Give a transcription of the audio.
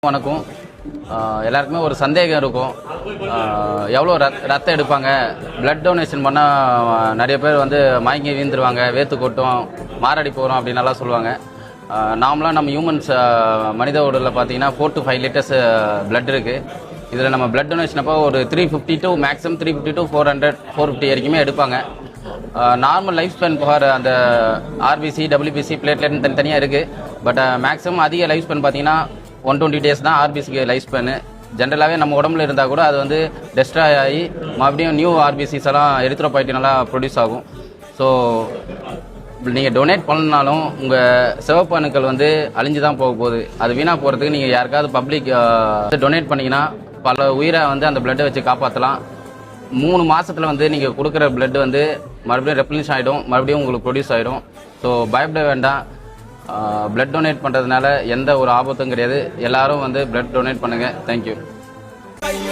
வணக்கம். எல்லாருக்குமே ஒரு சந்தேகம் இருக்கும். எவ்வளோ ரத்தம் எடுப்பாங்க, பிளட் டொனேஷன் பண்ணால் நிறைய பேர் வந்து மயங்கி வீழ்ந்துருவாங்க, வேத்து கொட்டும், மாரடி போகிறோம் அப்படின்னு நல்லா சொல்லுவாங்க. நார்மலாக நம்ம ஹியூமன்ஸ் மனித உடலில் பார்த்தீங்கன்னா 4 to 5 liters பிளட் இருக்குது. இதில் நம்ம பிளட் டொனேஷன் அப்போ ஒரு 350 to மேக்ஸிமம் 350 to 400 450 வரைக்குமே எடுப்பாங்க. நார்மல் லைஃப் ஸ்பேன் போகிற அந்த ஆர்பிசி டபிள்யூபிசி பிளேட்லெட் தனித்தனியாக இருக்குது. பட் மேக்ஸிமம் அதிக லைஃப் ஸ்பேன் பார்த்தீங்கன்னா 120 days தான் ஆர்பிசிக்கு லைஃப் ஸ்பேனு. ஜென்ரலாகவே நம்ம உடம்புல இருந்தால் கூட அது வந்து டெஸ்ட்ராய் ஆகி மறுபடியும் நியூ ஆர்பிசிஸ் எல்லாம் எரித்ரோபாய்ட்டின் நல்லா ப்ரொடியூஸ் ஆகும். ஸோ நீங்கள் டொனேட் பண்ணனாலும் உங்கள் சிவப்பு அணுக்கள் வந்து அழிஞ்சு தான் போக போகுது. அது வீணாக போகிறதுக்கு நீங்கள் யாருக்காவது பப்ளிக் டொனேட் பண்ணிங்கன்னா பல உயிரை வந்து அந்த பிளட்டை வச்சு காப்பாற்றலாம். 3 மாதத்தில் வந்து நீங்கள் கொடுக்குற பிளட் வந்து மறுபடியும் ரெப்ளிஷ் ஆகிடும், மறுபடியும் உங்களுக்கு ப்ரொடியூஸ் ஆகிடும். ஸோ பயப்பட வேண்டாம். பிளட் டொனேட் பண்ணுறதுனால எந்த ஒரு ஆபத்தும் கிடையாது. எல்லாரும் வந்து பிளட் டொனேட் பண்ணுங்கள். தேங்க்யூ.